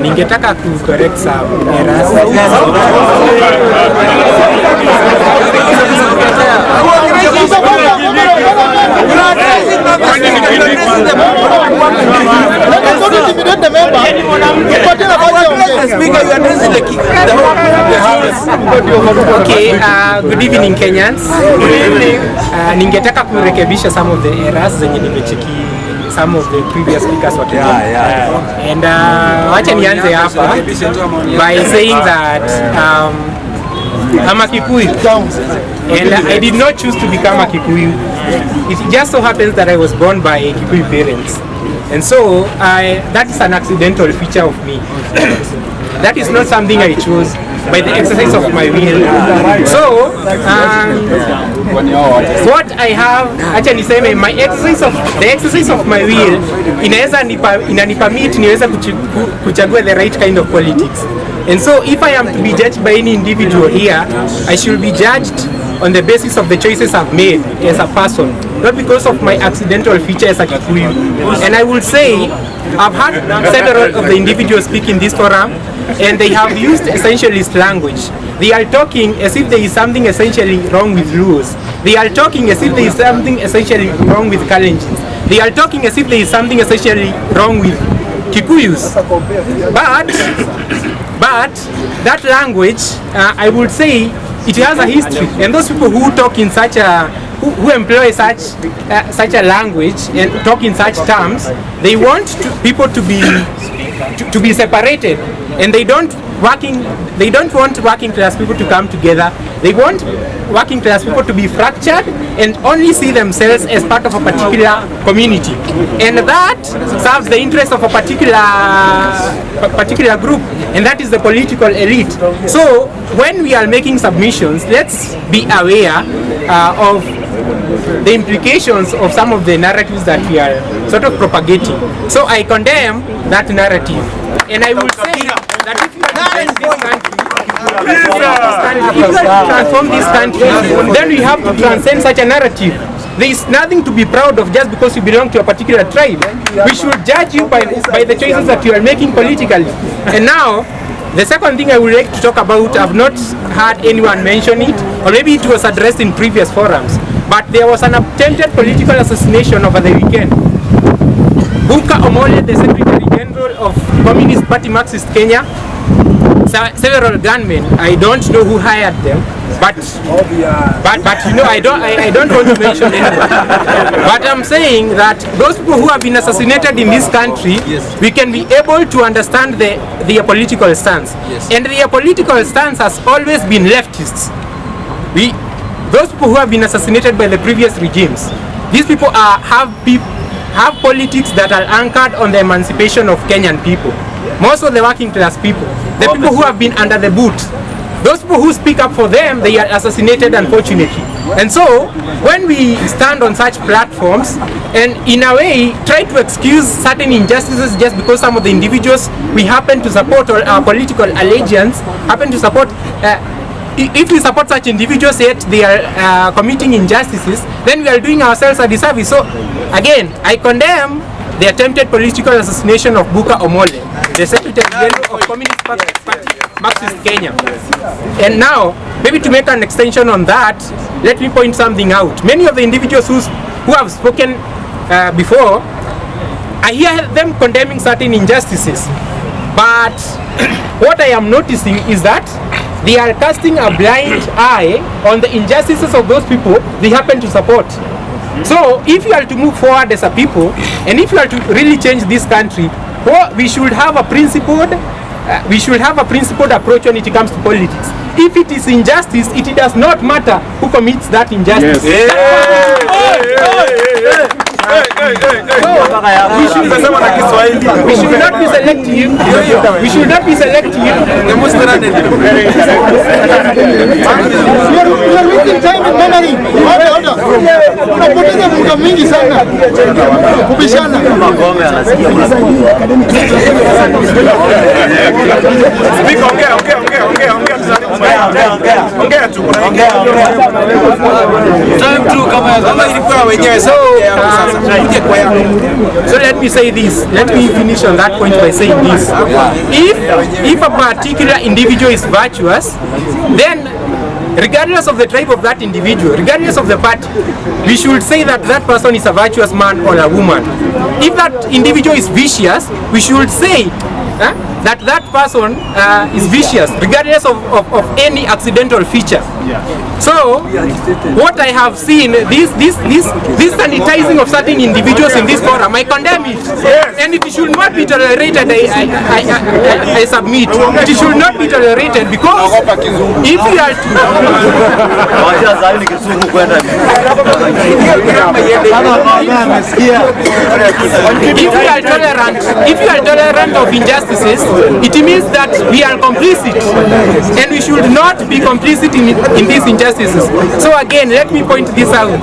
Ningetaka kucorrect some errors. Okay, good evening Kenyans. Ningetaka kurekebisha some of the errors zenye nimecheki some of the previous speakers were and wacha nianze hapa by saying that I'm a Kikuyu and I did not choose to become a Kikuyu. It just so happens that I was born by Kikuyu parents, and so that is an accidental feature of me. That is not something I chose by the exercise of my will. So what I have actually say my exercise of my will inanipermit niweza kuchagua the right kind of politics. And so if I am to be judged by any individual here, I should be judged on the basis of the choices I've made as a person, not because of my accidental feature as a Kikuyu. And I will say I've had several of the individuals speak in this forum, and they have used essentialist language. They are talking as if there is something essentially wrong with Luos. They are talking as if there is something essentially wrong with Kalenjins. They are talking as if there is something essentially wrong with Kikuyus. But that language, I would say, it has a history, and those people who talk in such a who employ such a language and talk in such terms, they want people to be separated, and they don't want working class people to come together. They want working class people to be fractured and only see themselves as part of a particular community, and that serves the interest of a particular group, and that is the political elite. So when we are making submissions, let's be aware of the implications of some of the narratives that we are sort of propagating. So I condemn that narrative, and I will say that if you transform this country, then we have to transcend such a narrative. There is nothing to be proud of just because you belong to a particular tribe. We should judge you by the choices that you are making politically. And now, the second thing I would like to talk about, I've not heard anyone mention it, or maybe it was addressed in previous forums, but there was an attempted political assassination over the weekend. Buka Omole, the Secretary General of Communist Party Marxist Kenya, several gunmen, I don't know who hired them, but you know, I don't want to mention anyone. But I'm saying that those people who have been assassinated in this country, we can be able to understand their political stance. And their political stance has always been leftists. Those people who have been assassinated by the previous regimes, these people have politics that are anchored on the emancipation of Kenyan people. Most of the working class people, the people who have been under the boot, those people who speak up for them, they are assassinated, unfortunately. And so when we stand on such platforms and in a way try to excuse certain injustices just because some of the individuals we happen to support, or our political allegiance happen to support, if we support such individuals yet they are committing injustices, then we are doing ourselves a disservice. So again, I condemn the attempted political assassination of Buka Omole, the Secretary General of Communist Party Marxist Kenya. And now, maybe to make an extension on that, let me point something out. Many of the individuals who have spoken before, I hear them condemning certain injustices. But what I am noticing is that they are casting a blind eye on the injustices of those people they happen to support. So if you are to move forward as a people, and if you are to really change this country, we should have a principled approach when it comes to politics. If it is injustice, it does not matter who commits that injustice. We should not be selective. We should not be selective. You are wasting time in memory. Unapoteza muda mingi sana kubishana. So let me say this. Let me finish on that point by saying this. If a particular individual is virtuous, then regardless of the tribe of that individual, regardless of the party, we should say that that person is a virtuous man or a woman. If that individual is vicious, we should say that that person is vicious, regardless of any accidental feature. So, what I have seen, this sanitizing of certain individuals in this forum, I condemn it, and it should not be tolerated. I submit it should not be tolerated, because if you are tolerant of injustices, it means that we are complicit, and we should not be complicit in these injustices. So again, let me point this out,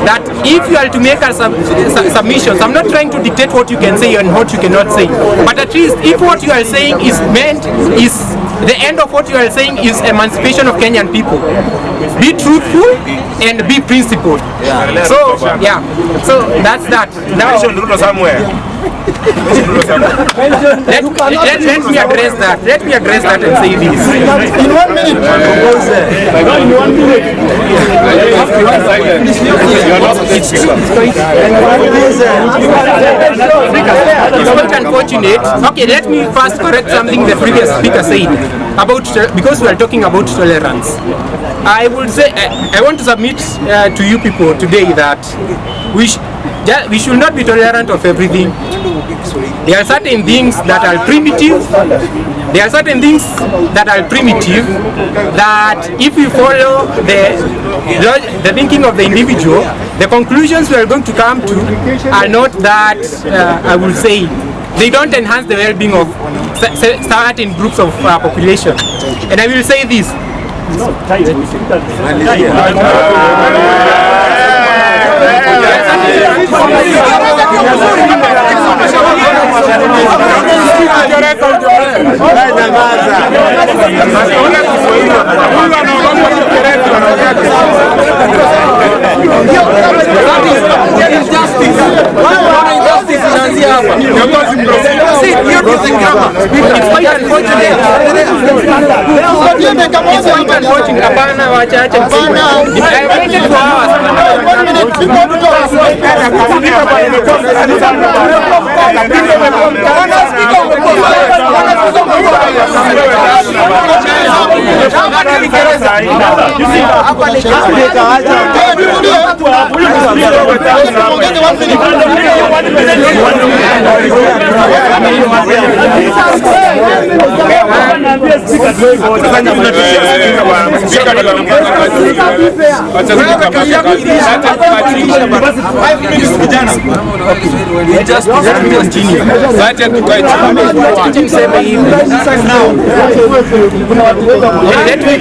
that if you are to make a submissions, I'm not trying to dictate what you can say and what you cannot say, but at least if what you are saying is meant, is the end of what you are saying is emancipation of Kenyan people, be truthful and be principled. So yeah, so that's that. Now let me address that. Let me address that and say this. In 1 minute. It's quite unfortunate. Okay, let me first correct something the previous speaker said about, because we are talking about tolerance. I would say I want to submit to you people today that we should not be tolerant of everything. There are certain things that are primitive. There are certain things that are primitive that if we follow the thinking of the individual, the conclusions we are going to come to are not that, I will say, they don't enhance the well-being of certain groups of population. And I will say this.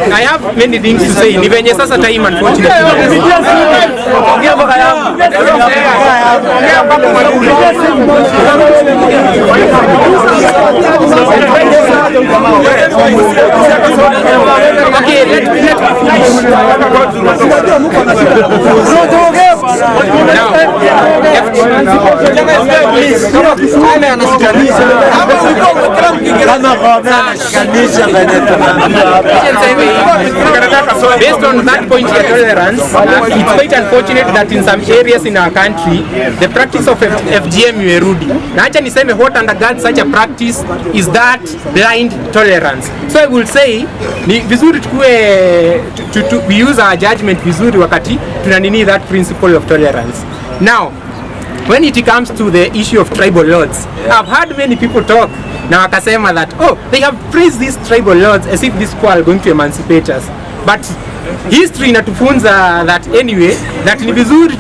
I have many things to say. Ni venye sasa time unfortunately. Okay, let me finish. Based on that point of tolerance, it's quite unfortunate that in some areas in our country, the practice of FGM imerudi. Na acha niseme what undergirds such a practice is that blind tolerance. So I will say, ni vizuri we use our judgment vizuri wakati tunanini that principle of tolerance. Now, when it comes to the issue of tribal lords, I've heard many people talk na wakasema that, oh, they have praised these tribal lords as if these people are going to emancipate us. But history inatufunza that anyway, that ni vizuri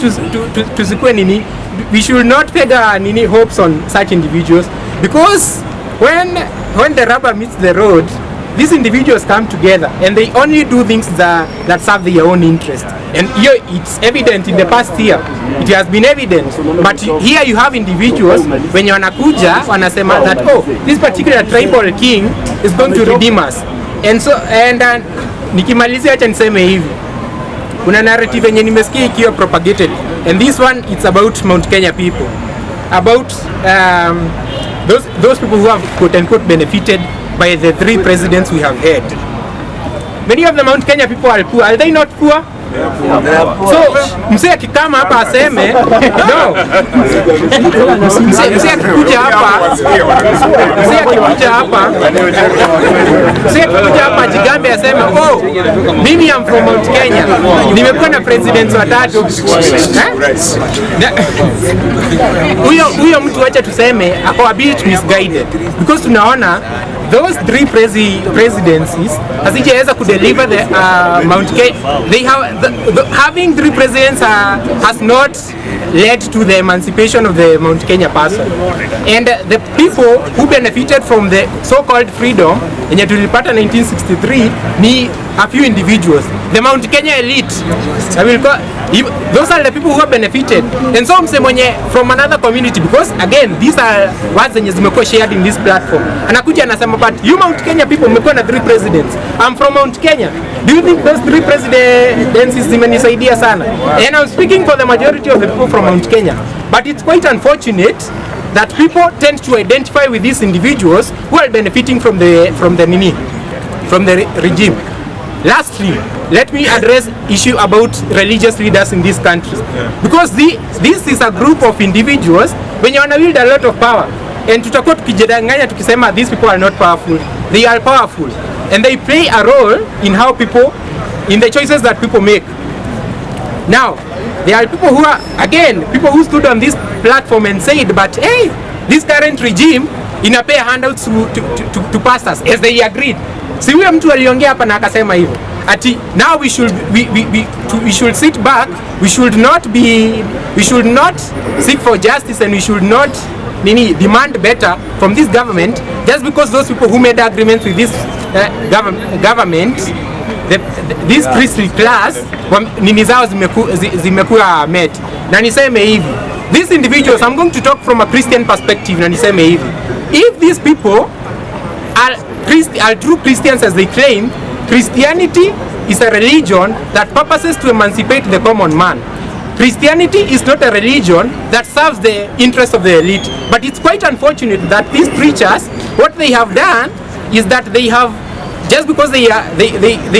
tusikue nini, we should not peg nini hopes on such individuals, because when the rubber meets the road, these individuals come together and they only do things that serve their own interest. And here it's evident in the past year. It has been evident. But here you have individuals, when wanakuja, wanasema that, oh, this particular tribal king is going to redeem us. And so, nikimalizia acha niseme hivi. Kuna narrative yenye nimesikia ikiwa propagated. And this one, it's about Mount Kenya people. About those people who have quote-unquote benefited by the 3 presidents we have had. Many of the Mount Kenya people are poor. Are they not poor? So, msee akikama hapa aseme, no. Msee akikuja hapa ajigambe aseme, oh, mimi am from Mount Kenya. Nimekuwa na presidents watatu. Huyo mtu wacha tuseme ako a bit misguided, because tunaona those 3 presidencies hazijaweza kudeliver the Mount Kenya. They have having 3 presidents has not led to the emancipation of the Mount Kenya person. And the people who benefited from the so-called freedom yenye tulipata 1963 ni a few individuals. The Mount Kenya elite, those are the people who have benefited. And so mse mwenye from another community, because again these are words zenye zimekuwa shared in this platform, anakuja anasema, but you Mount Kenya people mmekuwa na 3 presidents. I'm from Mount Kenya. Do you think those 3 presidents zimenisaidia sana? And I'm speaking for the majority of the people from Mount Kenya. But it's quite unfortunate that people tend to identify with these individuals who are benefiting from the regime. Lastly, let me address issue about religious leaders in this country, because this is a group of individuals when you wield a lot of power, and tutakuwa tukijidanganya tukisema these people are not powerful. They are powerful, and they play a role in how people, in the choices that people make. Now, there are people who are, again, people who stood on this platform and said, but hey, this current regime inapea handouts to pastors, as they agreed. Si huyo mtu aliongea hapa na akasema hivyo. Ati now we should sit back, we should not seek for justice, and we should not demand better from this government just because those people who made agreements with this government, this priestly class, nini zao zimekuwa met. Na niseme hivi, these individuals, I'm going to talk from a Christian perspective, na niseme hivi, if these people are true Christians as they claim, Christianity is a religion that purposes to emancipate the common man. Christianity is not a religion that serves the interests of the elite. But it's quite unfortunate that these preachers, what they have done is that they have, just because they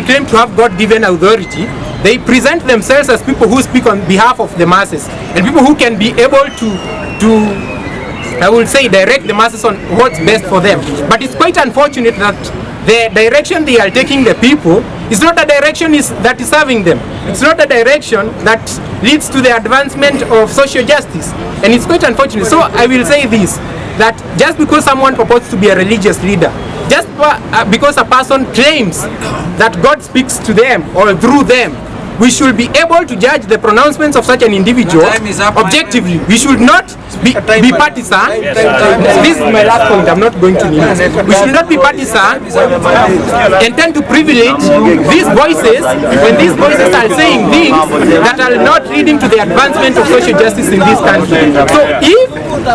claim to have God-given authority, they present themselves as people who speak on behalf of the masses, and people who can be able to I will say, direct the masses on what's best for them. But it's quite unfortunate that the direction they are taking the people is not a direction that is serving them. It's not a direction that leads to the advancement of social justice. And it's quite unfortunate. So I will say this, that just because someone purports to be a religious leader, just because a person claims that God speaks to them or through them, we should be able to judge the pronouncements of such an individual objectively. We should not be partisan. This is my last point, I'm not going to leave. We should not be partisan and tend to privilege these voices when these voices are saying things that are not leading to the advancement of social justice in this country.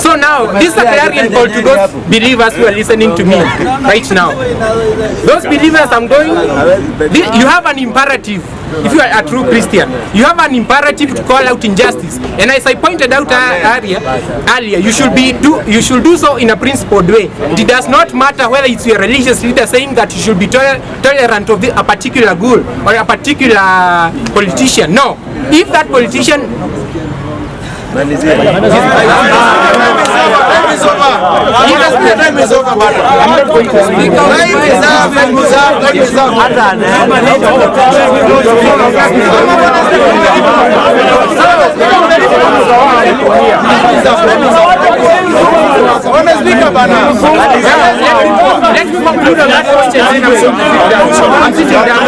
So now, this is a clarion call to those believers who are listening to me right now. Those believers, you have an imperative. If you are a true Christian, you have an imperative to call out injustice. And as I pointed out earlier, you should do so in a principled way. It does not matter whether it's your religious leader saying that you should be tolerant of a particular goal or a particular politician. No. If that politician I'm not going to speak. Let me conclude on that question. I'm sitting down.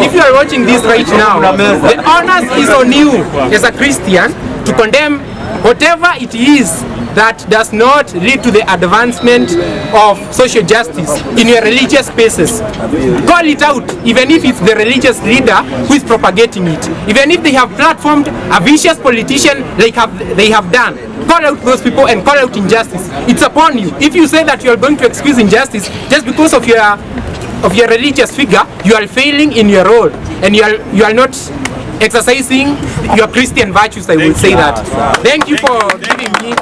if you are watching this right now, the onus is on you as a Christian to condemn whatever it is that does not lead to the advancement of social justice in your religious spaces. Call it out, even if it's the religious leader who is propagating it. Even if they have platformed a vicious politician like they have done. Call out those people and call out injustice. It's upon you. If you say that you are going to excuse injustice just because of your religious figure, you are failing in your role, and you are not exercising your Christian virtues, I would say that. Thank you for giving me.